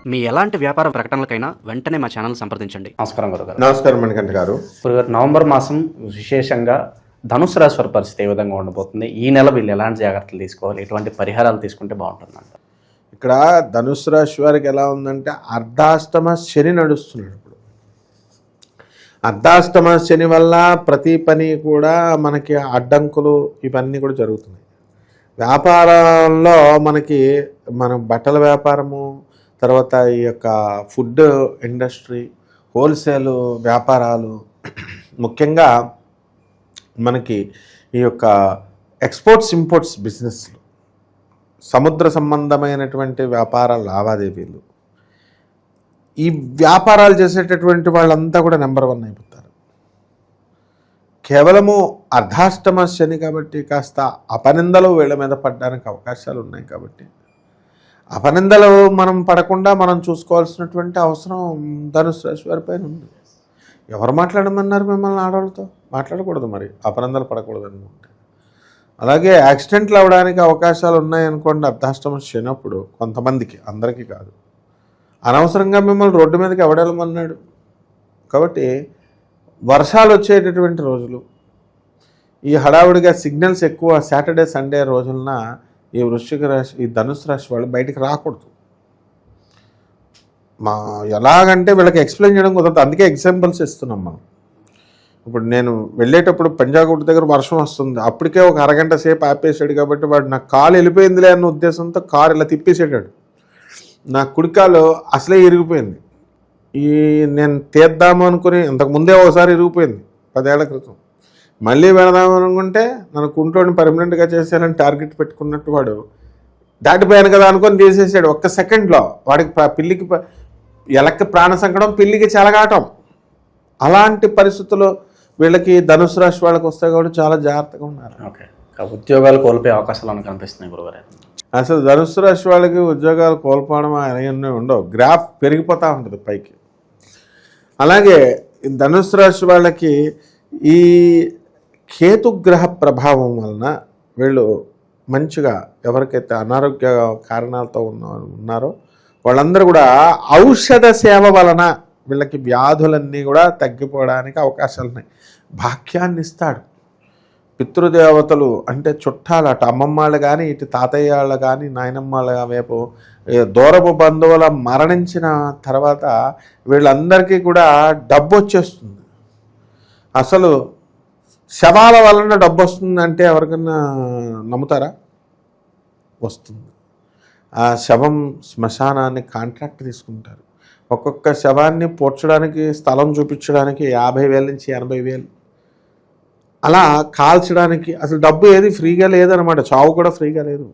మీ ఎలాంటి వ్యాపార ప్రకటనలకైనా వెంటనే మా ఛానల్ సంప్రదించండి. నమస్కారం గురుగారు. నమస్కారం మణికంఠ గారు. గురుగారు, నవంబర్ మాసం విశేషంగా ధనుసు రాశి వారి పరిస్థితి ఏ విధంగా ఉండబోతుంది? ఈ నెల వీళ్ళు ఎలాంటి జాగ్రత్తలు తీసుకోవాలి, ఎటువంటి పరిహారాలు తీసుకుంటే బాగుంటుందంట? ఇక్కడ ధనుసు రాశి వారికి ఎలా ఉందంటే అర్ధాష్టమ శని నడుస్తున్నాడు. ఇప్పుడు అర్ధాష్టమ శని వల్ల ప్రతి పని కూడా మనకి అడ్డంకులు ఇవన్నీ కూడా జరుగుతున్నాయి. వ్యాపారంలో మన బట్టల వ్యాపారము, తర్వాత ఈ యొక్క ఫుడ్ ఇండస్ట్రీ, హోల్సేల్ వ్యాపారాలు, ముఖ్యంగా మనకి ఈ యొక్క ఎక్స్పోర్ట్స్ ఇంపోర్ట్స్ బిజినెస్లు, సముద్ర సంబంధమైనటువంటి వ్యాపార లావాదేవీలు, ఈ వ్యాపారాలు చేసేటటువంటి వాళ్ళంతా కూడా నెంబర్ 1 అయిపోతారు. కేవలము అర్ధాష్టమ శని కాబట్టి కాస్త అపనిందలు వీళ్ళ మీద పడడానికి అవకాశాలు ఉన్నాయి. కాబట్టి అపనిందలు మనం పడకుండా మనం చూసుకోవాల్సినటువంటి అవసరం ధనుసు రాశి వారి పైన ఉంది. ఎవరు మాట్లాడమన్నారు మిమ్మల్ని? ఆడవాళ్ళతో మాట్లాడకూడదు, మరి అపనిందలు పడకూడదు అనుకుంటే. అలాగే యాక్సిడెంట్లు అవ్వడానికి అవకాశాలు ఉన్నాయనుకోండి అర్ధాష్టమ శనప్పుడు కొంతమందికి, అందరికీ కాదు. అనవసరంగా మిమ్మల్ని రోడ్డు మీదకి ఎవడెళ్ళమన్నాడు? కాబట్టి వర్షాలు వచ్చేటటువంటి రోజులు, ఈ హడావుడిగా సిగ్నల్స్ ఎక్కువ సాటర్డే సండే రోజులన ఈ వృశ్చిక రాశి, ఈ ధనుసు రాశి వాళ్ళు బయటికి రాకూడదు. ఎలాగంటే వీళ్ళకి ఎక్స్ప్లెయిన్ చేయడం కుదరదు. అందుకే ఎగ్జాంపుల్స్ ఇస్తున్నాం మనం. ఇప్పుడు నేను వెళ్ళేటప్పుడు పంజాగుట్ట దగ్గర వర్షం వస్తుంది, అప్పటికే ఒక అరగంట సేపు ఆపేసాడు. కాబట్టి వాడు నా కాలు వెళ్ళిపోయిందిలే అన్న ఉద్దేశంతో కారు ఇలా తిప్పేసాడు. నా కుడికాలు అసలే ఇరిగిపోయింది. నేను తీద్దాము అనుకుని ఇంతకుముందే ఒకసారి ఇరిగిపోయింది 10 ఏళ్ల క్రితం. మళ్ళీ వెళదాము అనుకుంటే నన్ను కుంటోని పర్మనెంట్గా చేశానని టార్గెట్ పెట్టుకున్నట్టు వాడు దాటిపోయాను కదా అనుకొని తీసేసాడు ఒక్క సెకండ్లో. వాడికి పిల్లికి ఎలక్కి ప్రాణ సంకటం, పిల్లికి చెలగాటం. అలాంటి పరిస్థితుల్లో వీళ్ళకి ధనుసు రాశి వాళ్ళకి వస్తాయి కాబట్టి చాలా జాగ్రత్తగా ఉన్నారు. ఓకే, ఉద్యోగాలు కోల్పోయే అవకాశాలు కనిపిస్తున్నాయి గురుగారు. అసలు ధనుసు రాశి వాళ్ళకి ఉద్యోగాలు కోల్పోవడం అవన్నీ ఉండవు, గ్రాఫ్ పెరిగిపోతూ ఉంటుంది పైకి. అలాగే ధనుసు రాశి వాళ్ళకి ఈ కేతుగ్రహ ప్రభావం వలన వీళ్ళు మంచిగా, ఎవరికైతే అనారోగ్య కారణాలతో ఉన్నారో వాళ్ళందరూ కూడా ఔషధ సేవ వలన వీళ్ళకి వ్యాధులన్నీ కూడా తగ్గిపోవడానికి అవకాశాలు ఉన్నాయి. భాగ్యాన్ని ఇస్తాడు. పితృదేవతలు అంటే చుట్టాలు, అటు అమ్మమ్మాళ్ళు కానీ ఇటు తాతయ్యాళ్ళు కానీ నాయనమ్మాళ్ళు వైపు దూరపు బంధువుల మరణించిన తర్వాత వీళ్ళందరికీ కూడా డబ్బు వచ్చేస్తుంది. అసలు శవాల వలన డబ్బు వస్తుందంటే ఎవరికన్నా నమ్ముతారా? వస్తుంది. ఆ శవం శ్మశానాన్ని కాంట్రాక్ట్ తీసుకుంటారు. ఒక్కొక్క శవాన్ని పోడ్చడానికి, స్థలం చూపించడానికి 50,000 నుంచి 80,000. అలా కాల్చడానికి అసలు డబ్బు ఏది ఫ్రీగా లేదనమాట. చావు కూడా ఫ్రీగా లేదు.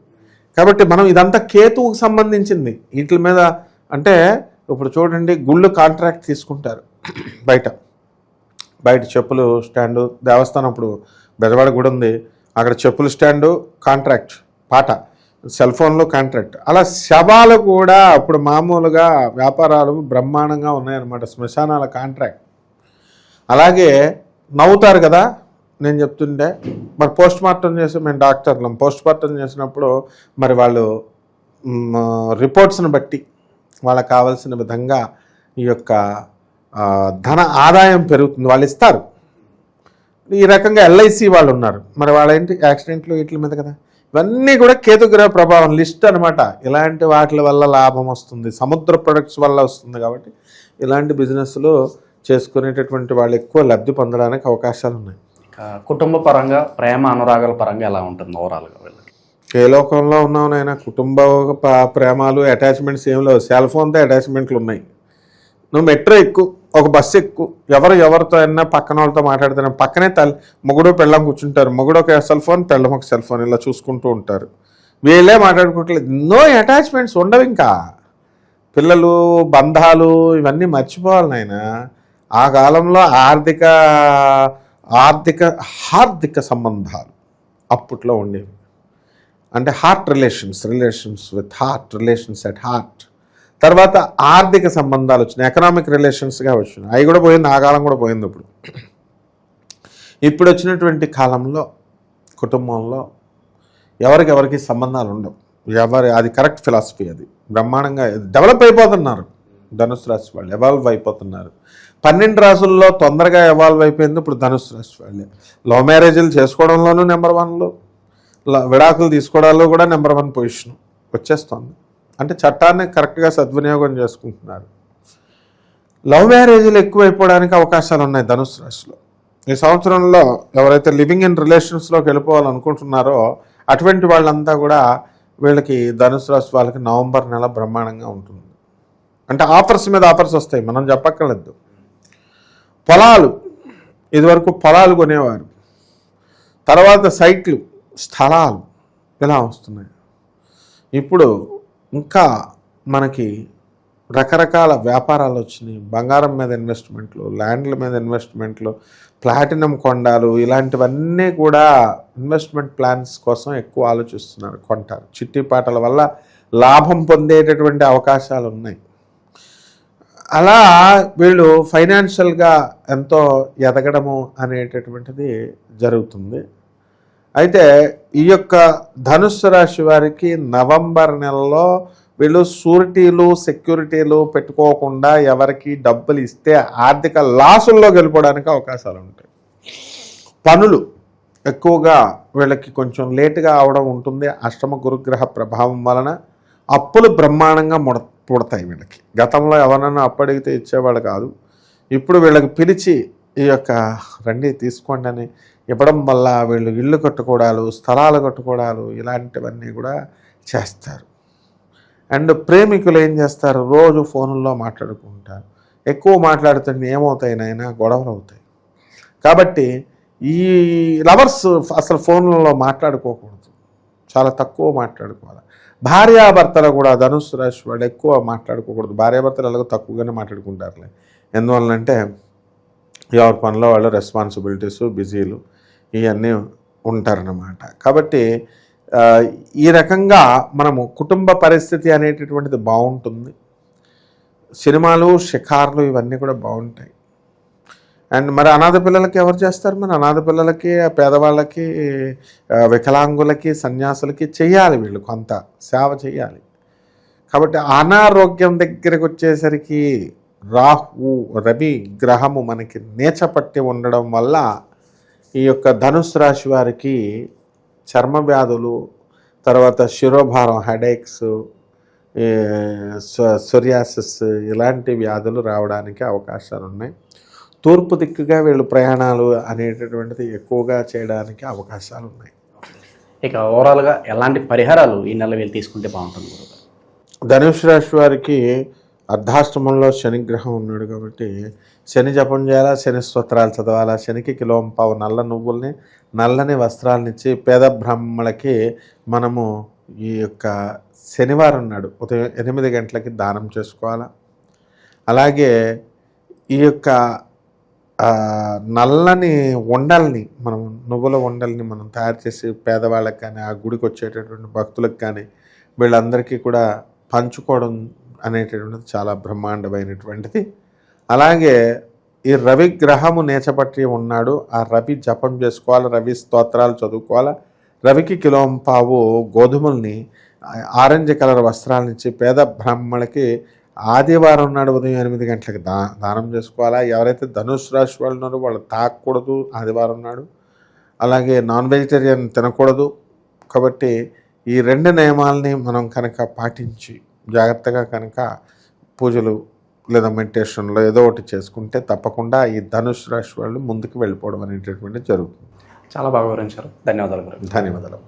కాబట్టి మనం ఇదంతా కేతువుకు సంబంధించింది. వీటి మీద అంటే ఇప్పుడు చూడండి, గుళ్ళు కాంట్రాక్ట్ తీసుకుంటారు. బయట చెప్పులు స్టాండు, దేవస్థానం ఇప్పుడు బెజవాడ గుడి ఉంది, అక్కడ చెప్పులు స్టాండు కాంట్రాక్ట్, పాట, సెల్ ఫోన్లో కాంట్రాక్ట్. అలా శవాలు కూడా ఇప్పుడు మామూలుగా వ్యాపారాలు బ్రహ్మాండంగా ఉన్నాయన్నమాట, శ్మశానాల కాంట్రాక్ట్. అలాగే నవ్వుతారు కదా నేను చెప్తుంటే. మరి పోస్ట్ మార్టం చేసి, మేము డాక్టర్లం, పోస్ట్ మార్టం చేసినప్పుడు మరి వాళ్ళు రిపోర్ట్స్ని బట్టి వాళ్ళకి కావాల్సిన విధంగా ఈ యొక్క ధన ఆదాయం పెరుగుతుంది, వాళ్ళు ఇస్తారు. ఈ రకంగా LIC వాళ్ళు ఉన్నారు, మరి వాళ్ళేంటి యాక్సిడెంట్లు వీటి మీద కదా. ఇవన్నీ కూడా కేతుగ్రహ ప్రభావం లిస్ట్ అనమాట. ఇలాంటి వాటి వల్ల లాభం వస్తుంది, సముద్ర ప్రొడక్ట్స్ వల్ల వస్తుంది. కాబట్టి ఇలాంటి బిజినెస్లు చేసుకునేటటువంటి వాళ్ళు ఎక్కువ లబ్ధి పొందడానికి అవకాశాలు ఉన్నాయి. కుటుంబ పరంగా, ప్రేమ అనురాగాల పరంగా ఎలా ఉంటుంది ఓవరాల్గా వీళ్ళకి? ఏ లోకంలో ఉన్నావు నాయన? కుటుంబ ప్రేమాలు అటాచ్మెంట్స్ ఏం లేవు. సెల్ ఫోన్తో అటాచ్మెంట్లు ఉన్నాయి. నువ్వు మెట్రో ఎక్కు, ఒక బస్సు ఎక్కు, ఎవరితో అయినా పక్కన వాళ్ళతో మాట్లాడుతున్నా, పక్కనే మొగుడు పెళ్ళం కూర్చుంటారు. మొగుడు ఒక సెల్ ఫోన్, పెళ్ళం ఒక సెల్ ఫోన్, ఇలా చూసుకుంటూ ఉంటారు. వీళ్ళే మాట్లాడుకోవట్లేదు. నో అటాచ్మెంట్స్ ఉండవు. ఇంకా పిల్లలు, బంధాలు ఇవన్నీ మర్చిపోవాలి నాయన. ఆ కాలంలో హార్దిక సంబంధాలు అప్పట్లో ఉండేవి. అంటే heart relations with heart, relations at heart. తర్వాత ఆర్థిక సంబంధాలు వచ్చినాయి, ఎకనామిక్ రిలేషన్స్గా వచ్చినాయి. అవి కూడా పోయింది, ఆ కాలం కూడా పోయింది. ఇప్పుడు వచ్చినటువంటి కాలంలో కుటుంబంలో ఎవరికి సంబంధాలు ఉండవు. అది కరెక్ట్ ఫిలాసఫీ, అది బ్రహ్మాండంగా డెవలప్ అయిపోతున్నారు. ధనుసు రాశి వాళ్ళు ఎవాల్వ్ అయిపోతున్నారు. 12 రాసుల్లో తొందరగా ఎవాల్వ్ అయిపోయింది ఇప్పుడు ధనుసు రాశి వాళ్ళే. లవ్ మ్యారేజ్లు చేసుకోవడంలోనూ నెంబర్ 1లో, విడాకులు తీసుకోవడాల్లో కూడా నెంబర్ 1 పొజిషన్ వచ్చేస్తుంది. అంటే చట్టాన్ని కరెక్ట్గా సద్వినియోగం చేసుకుంటున్నారు. లవ్ మ్యారేజ్లు ఎక్కువైపోవడానికి అవకాశాలు ఉన్నాయి ధనుసు రాశిలో. ఈ సంవత్సరంలో ఎవరైతే లివింగ్ ఇన్ రిలేషన్స్లోకి వెళ్ళిపోవాలనుకుంటున్నారో అటువంటి వాళ్ళంతా కూడా వీళ్ళకి ధనుసు రాశి వాళ్ళకి నవంబర్ నెల బ్రహ్మాండంగా ఉంటుంది. అంటే ఆఫర్స్ మీద ఆఫర్స్ వస్తాయి, మనం చెప్పక్కర్లేదు. పొలాలు, ఇదివరకు పొలాలు కొనేవారు, తర్వాత సైట్లు, స్థలాలు ఇలా వస్తున్నాయి. ఇప్పుడు ఇంకా మనకి రకరకాల వ్యాపారాలు వచ్చినాయి. బంగారం మీద ఇన్వెస్ట్మెంట్లు, ల్యాండ్ల మీద ఇన్వెస్ట్మెంట్లు, ప్లాటినం కొండాలు, ఇలాంటివన్నీ కూడా ఇన్వెస్ట్మెంట్ ప్లాన్స్ కోసం ఎక్కువ ఆలోచిస్తున్నారు, కొంటారు. చిట్టిపాటల వల్ల లాభం పొందేటటువంటి అవకాశాలు ఉన్నాయి. అలా వీళ్ళు ఫైనాన్షియల్గా ఎంతో ఎదగడము అనేటటువంటిది జరుగుతుంది. అయితే ఈ యొక్క ధనుస్సు రాశి వారికి నవంబర్ నెలలో వీళ్ళు షూరిటీలు, సెక్యూరిటీలు పెట్టుకోకుండా ఎవరికి డబ్బులు ఇస్తే ఆర్థిక లాసుల్లో గెలిపోవడానికి అవకాశాలు ఉంటాయి. పనులు ఎక్కువగా వీళ్ళకి కొంచెం లేటుగా అవడం ఉంటుంది. అష్టమ గురుగ్రహ ప్రభావం వలన అప్పులు బ్రహ్మాండంగా పుడతాయి వీళ్ళకి. గతంలో ఎవరన్నా అప్పడిగితే ఇచ్చేవాళ్ళు కాదు. ఇప్పుడు వీళ్ళకి పిలిచి ఈ యొక్క రండి తీసుకోండి అని ఇవ్వడం వల్ల వీళ్ళు ఇళ్ళు కట్టుకోవడాలు, స్థలాలు కట్టుకోవడాలు ఇలాంటివన్నీ కూడా చేస్తారు. అండ్ ప్రేమికులు ఏం చేస్తారు, రోజు ఫోన్లో మాట్లాడుకుంటారు. ఎక్కువ మాట్లాడుతుంటే ఏమవుతాయి నాయనా, గొడవలు అవుతాయి. కాబట్టి ఈ లవర్స్ అసలు ఫోన్లలో మాట్లాడుకోకూడదు, చాలా తక్కువ మాట్లాడుకోవాలి. భార్యాభర్తలు కూడా ధనుస్సు రాశి వాళ్ళు ఎక్కువ మాట్లాడుకోకూడదు. భార్యాభర్తలు ఎలాగో తక్కువగానే మాట్లాడుకుంటారులే. ఎందువల్లంటే ఎవరి పనిలో వాళ్ళు రెస్పాన్సిబిలిటీస్, బిజీలు ఇవన్నీ ఉంటారన్నమాట. కాబట్టి ఈ రకంగా మనము కుటుంబ పరిస్థితి అనేటటువంటిది బాగుంటుంది. సినిమాలు, షికార్లు ఇవన్నీ కూడా బాగుంటాయి. అండ్ మరి అనాథ పిల్లలకి ఎవరు చేస్తారు? మరి అనాథ పిల్లలకి, పేదవాళ్ళకి, వికలాంగులకి, సన్యాసులకి చెయ్యాలి, వీళ్ళు కొంత సేవ చేయాలి. కాబట్టి అనారోగ్యం దగ్గరకు వచ్చేసరికి రాహు, రవి గ్రహము మనకి నీచపట్టి ఉండడం వల్ల ఈ యొక్క ధనుస్సు రాశి వారికి చర్మ వ్యాధులు, తర్వాత శిరోభారం, హెడేక్స్, సోరియాసిస్ ఇలాంటి వ్యాధులు రావడానికి అవకాశాలు ఉన్నాయి. తూర్పు దిక్కుగా వీళ్ళు ప్రయాణాలు అనేటటువంటిది ఎక్కువగా చేయడానికి అవకాశాలు ఉన్నాయి. ఇక ఓవరాల్గా ఎలాంటి పరిహారాలు ఈ నెల వీళ్ళు తీసుకుంటే బాగుంటుంది? ధనుసు రాశి వారికి అర్ధాష్టమంలో శనిగ్రహం ఉన్నాడు కాబట్టి శని జపం చేయాలా, శని స్తోత్రాలు చదవాలా, శనికి కిలోంపావు నల్ల నువ్వుల్ని, నల్లని వస్త్రాలనిచ్చి పేద బ్రాహ్మణులకి మనము ఈ యొక్క శనివారం నాడు ఉదయం 8 గంటలకి దానం చేసుకోవాలా. అలాగే ఈ యొక్క నల్లని ఉండల్ని, మనం నువ్వుల ఉండల్ని మనం తయారు చేసి పేదవాళ్ళకి కానీ, ఆ గుడికి వచ్చేటటువంటి భక్తులకు కానీ వీళ్ళందరికీ కూడా పంచుకోవడం అనేటటువంటిది చాలా బ్రహ్మాండమైనటువంటిది. అలాగే ఈ రవి గ్రహము నీచపట్టి ఉన్నాడు, ఆ రవి జపం చేసుకోవాలి, రవి స్తోత్రాలు చదువుకోవాలి. రవికి కిలోంపావు గోధుమల్ని, ఆరెంజ్ కలర్ వస్త్రాలనిచ్చి పేద బ్రాహ్మణులకి ఆదివారం నాడు ఉదయం 8 గంటలకి దానం చేసుకోవాలా. ఎవరైతే ధనుసు రాశి వాళ్ళు ఉన్నారో వాళ్ళు తాగకూడదు ఆదివారం నాడు. అలాగే నాన్ వెజిటేరియన్ తినకూడదు. కాబట్టి ఈ 2 నియమాలని మనం కనుక పాటించి జాగ్రత్తగా కనుక పూజలు లేదా మెడిటేషన్లో ఏదో ఒకటి చేసుకుంటే తప్పకుండా ఈ ధనుసు రాశి వాళ్ళు ముందుకు వెళ్ళిపోవడం అనేటటువంటి జరుగుతుంది. చాలా బాగా వివరించారు. ధన్యవాదాలు. ధన్యవాదాలు.